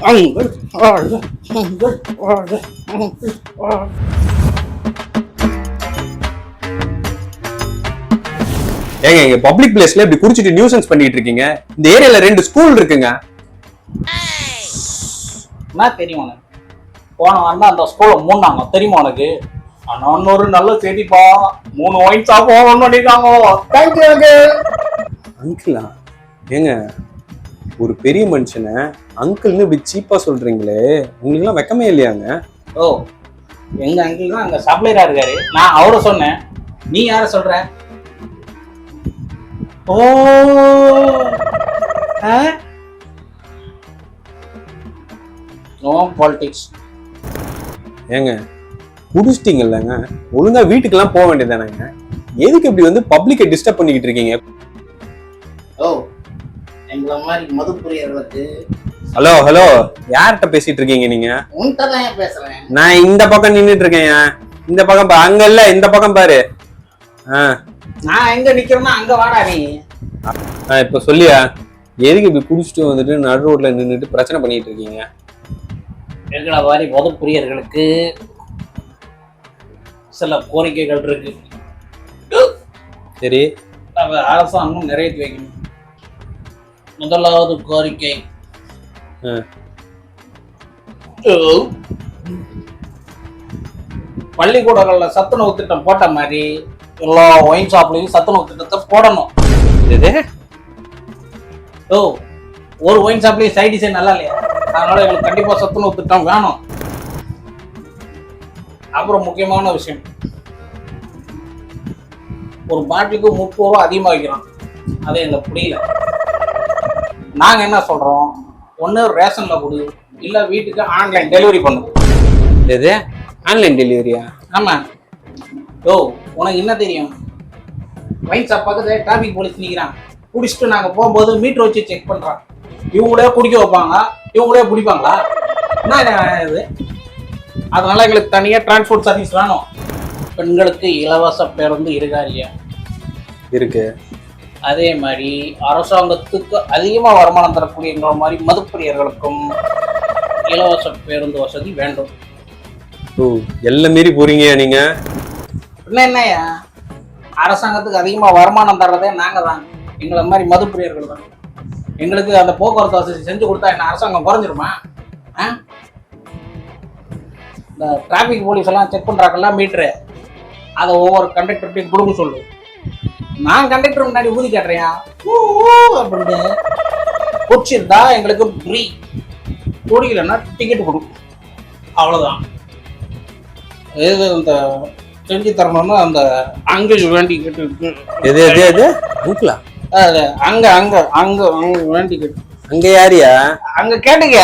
Uncle வாழ்க, uncle வாழ்க, uncle வாழ்க. ஏங்க இங்க பப்ளிக் பிளேஸ்ல இப்படி குடிச்சிட்டு நியூசன்ஸ் பண்ணிட்டு இருக்கீங்க. இந்த ஏரியால 2 ஸ்கூல் இருக்குங்க. என்ன தெரியும் உனக்கு? போன வாரம் தான் அந்த ஸ்கூல்ல மூணாங்க தெரியுமா உனக்கு? ஆனா இன்னொரு நல்ல செய்திப்பா, 3 ஒயின் ஷாப் ஓபன் பண்ணிருக்காங்க. Thank you uncle. அங்கிளா? ஏங்க ஒரு பெரிய மனுஷனை அங்கிள்னு இப்படி சீப்பா சொல்றீங்களே, உங்களுக்கு எல்லாம் வெக்கமே இல்லையாங்க? ஓ, எங்க அங்கிள் தான் அங்க சப்ளையரா இருக்காரு. நான் அவரை சொன்னேன், நீ யார சொல்ற? ஓ, நோ பாலிடிக்ஸ். ஏங்க குடிச்சிட்டீங்கல்லங்க, ஒழுங்கா வீட்டுக்கெல்லாம் போக வேண்டியதானங்க. எதுக்கு இப்படி வந்து பப்ளிக்கை டிஸ்டர்ப் பண்ணிக்கிட்டு இருக்கீங்க? ஓ, எங்களை மாதிரி மதுப்பிரியர்களுக்கு. ஹலோ ஹலோ, யார்கிட்ட பேசிட்டு இருக்கீங்க நீங்க? உன்கிட்ட தான் பேசுறேன். நான் இந்த பக்கம் நின்னுட்டு இருக்கேன். இந்த பக்கம் பாரு, அங்க இல்ல இந்த பக்கம் பாரு. நான் எங்க நிக்கிறேன்னா அங்க வாடா நீ. இப்ப சொல்லியா, எதுக்கு இப்படி குடிச்சிட்டு வந்துட்டு நடு ரோட்ல நின்னுட்டு பிரச்சனை பண்ணிட்டு இருக்கீங்க? எங்களை மாதிரி மதுப்பிரியர்களுக்கு சில கோரிக்கைகள் இருக்கு. சரி, அதை அரசாங்கம் நிறைவேற்றி வைக்கணும். முதலாவது கோரிக்கை, பள்ளிக்கூடங்கள்ல சத்துணவு திட்டம் போட்ட மாதிரி எல்லா ஒயின் ஷாப்லயும் சத்துணவு திட்டத்தை போடணும். ஓ, ஒரு ஒயின் ஷாப்லயும் சைட் டிசைன் நல்லா இல்லையா? அதனால எங்களுக்கு கண்டிப்பா சத்துணவு திட்டம் வேணும். அப்புறம் முக்கியமான விஷயம், ஒரு பாட்டிலுக்கு 30 ரூபா அதிகமாக வைக்கிறோம். அது எங்களுக்கு புரியல. நாங்க என்ன சொல்றோம், ஒண்ணு ரேஷன்ல கொடு, இல்ல வீட்டுக்கு ஆன்லைன் டெலிவரி பண்ணு. எது ஆன்லைன் டெலிவரியா? ஆமா. ஓ, உனக்கு என்ன தெரியும்? ஒயின் ஷாப் பக்கத்துல டிராபிக் போலீஸ் நிக்கிறான். குடிச்சிட்டு நாங்க போகும்போது மீட்டர் வச்சு செக் பண்றான். இவங்களே குடிக்க வைப்பாங்க, இவங்களே குடிப்பாங்களா? என்ன இது? அதனால எங்களுக்கு தனியா டிரான்ஸ்போர்ட் சர்வீஸ் வேணும். பெண்களுக்கு இலவச பேருந்து இருக்கா இல்லையா? இருக்கு. அதே மாதிரி அரசாங்கத்துக்கு அதிகமா வருமானம் தரக்கூடிய எங்களை மாதிரி மதுப்பிரியர்களுக்கும் இலவச பேருந்து வசதி வேண்டும். ஓ, எல்லாம் மீறி போறீங்க நீங்க. என்னையா, அரசாங்கத்துக்கு அதிகமா வருமானம் தர்றதே நாங்க தான், எங்களை மாதிரி மதுப்பிரியர்கள் தான். எங்களுக்கு அந்த போக்குவரத்து வசதி செஞ்சு கொடுத்தா என்ன அரசாங்கம் குறைஞ்சிருமா? இந்த டிராபிக் போலீஸ் எல்லாம் செக் பண்றாங்கல்ல மீட்டரு, அதை ஒவ்வொரு கண்டக்டர்கிட்டையும் கொடுக்க சொல்லு. நான் கண்டக்டர் முன்னாடி ஊதி கேட்டுறேன் அப்படின்னு. பிடிச்சிருந்தா எங்களுக்கு ஃப்ரீ, குடிக்கலன்னா டிக்கெட் கொடு, அவ்வளோதான். எது இந்த செஞ்சு தரணும்னு அந்த அங்கிள் வேண்டி கேட்டு. எது எது எது அங்கிளா? அது அங்க அங்க அங்க அங்க வேண்டி கேட்டு. அங்க யாரியா? அங்க கேட்டுக்க.